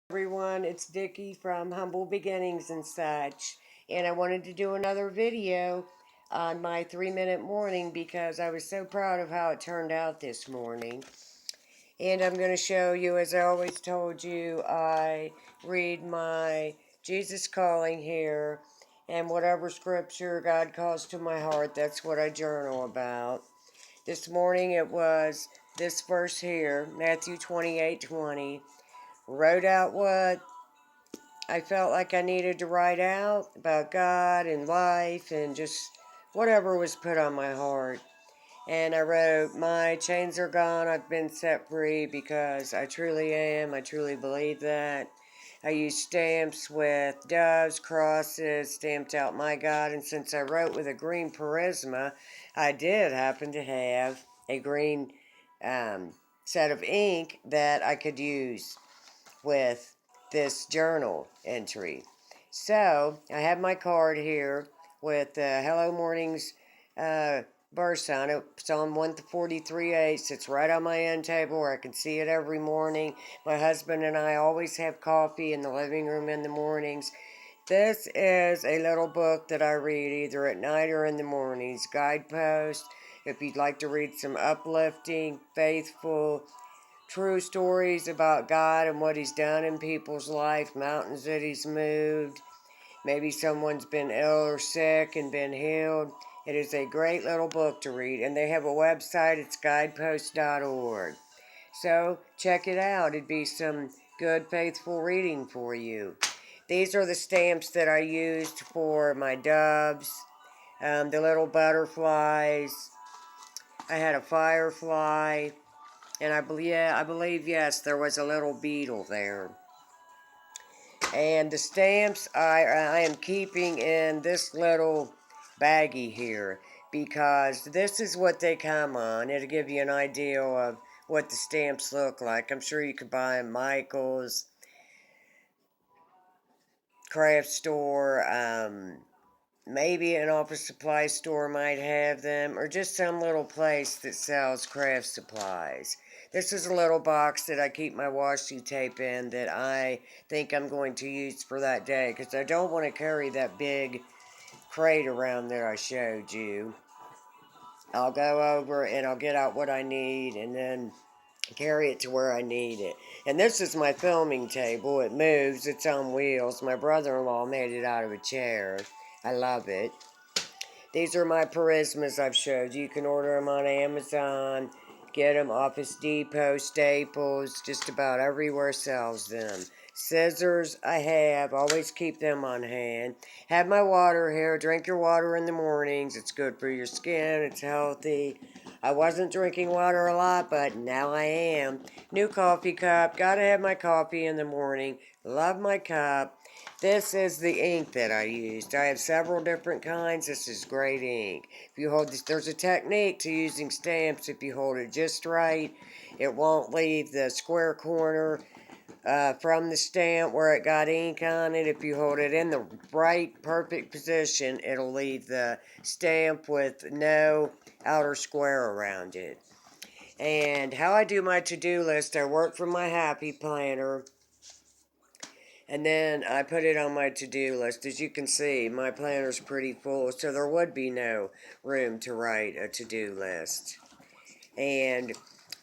Everyone, it's Dickie from Humble Beginnings and such, and I wanted to do another video on my 3-minute morning because I was so proud of how it turned out this morning. And I'm going to show you, as I always told you, I read my Jesus Calling here, and whatever scripture God calls to my heart, that's what I journal about. This morning it was this verse here, Matthew 28:20. Wrote out what I felt like I needed to write out about God and life and just whatever was put on my heart. And I wrote, my chains are gone, I've been set free because I truly am, I truly believe that. I used stamps with doves, crosses, stamped out my God, and since I wrote with a green Charisma, I did happen to have a green set of ink that I could use with this journal entry. So I have my card here with Hello Mornings verse on it. Psalm 143:8 sits right on my end table where I can see it every morning. My husband and I always have coffee in the living room in the mornings. This is a little book that I read either at night or in the mornings. Guidepost. If you'd like to read some uplifting, faithful, true stories about God and what He's done in people's life, mountains that He's moved. Maybe someone's been ill or sick and been healed. It is a great little book to read, and they have a website. It's guidepost.org. So check it out. It'd be some good, faithful reading for you. These are the stamps that I used for my doves, the little butterflies. I had a firefly. And I believe, yes, there was a little beetle there. And the stamps I am keeping in this little baggie here because this is what they come on. It'll give you an idea of what the stamps look like. I'm sure you could buy them Michael's, craft store, maybe an office supply store might have them, or just some little place that sells craft supplies. This is a little box that I keep my washi tape in that I think I'm going to use for that day because I don't want to carry that big crate around that I showed you. I'll go over and I'll get out what I need and then carry it to where I need it. And this is my filming table. It moves. It's on wheels. My brother-in-law made it out of a chair. I love it. These are my Charismas I've showed you. You can order them on Amazon, get them Office Depot, Staples, just about everywhere sells them. Scissors I have, always keep them on hand. Have my water here. Drink your water in the mornings. It's good for your skin. It's healthy. I wasn't drinking water a lot, but now I am. New coffee cup. Gotta have my coffee in the morning. Love my cup. This is the ink that I used. I have several different kinds. This is great ink. If you hold this, there's a technique to using stamps. If you hold it just right, it won't leave the square corner from the stamp where it got ink on it. If you hold it in the right, perfect position, it'll leave the stamp with no outer square around it. And how I do my to-do list, I work from my Happy Planner. And then I put it on my to-do list. As you can see, my planner's pretty full, so there would be no room to write a to-do list. And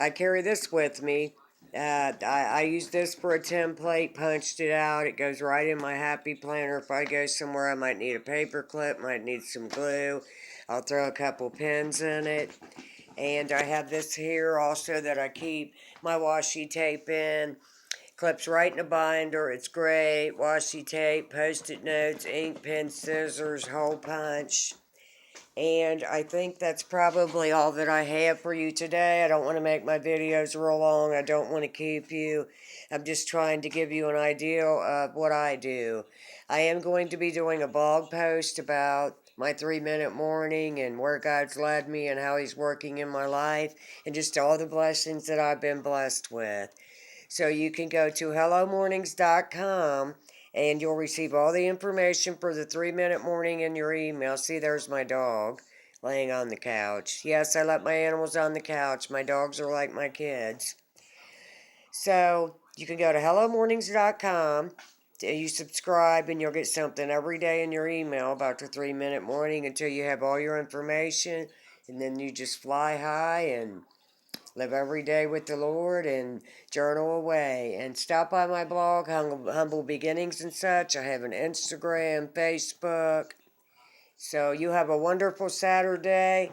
I carry this with me. I use this for a template, punched it out. It goes right in my Happy Planner. If I go somewhere, I might need a paper clip, might need some glue. I'll throw a couple pins in it. And I have this here also that I keep my washi tape in. Clips right in a binder. It's great. Washi tape, post-it notes, ink pen, scissors, hole punch. And I think that's probably all that I have for you today. I don't want to make my videos real long. I don't want to keep you. I'm just trying to give you an idea of what I do. I am going to be doing a blog post about my 3-minute morning and where God's led me and how He's working in my life and just all the blessings that I've been blessed with. So you can go to hellomornings.com and you'll receive all the information for the 3-minute morning in your email. See, there's my dog laying on the couch. Yes, I let my animals on the couch. My dogs are like my kids. So You can go to hellomornings.com. You subscribe and you'll get something every day in your email about the 3-minute morning until you have all your information. And then you just fly high and live every day with the Lord and journal away. And stop by my blog, Humble Beginnings and such. I have an Instagram, Facebook. So you have a wonderful Saturday.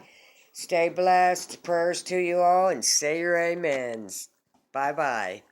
Stay blessed. Prayers to you all and say your amens. Bye-bye.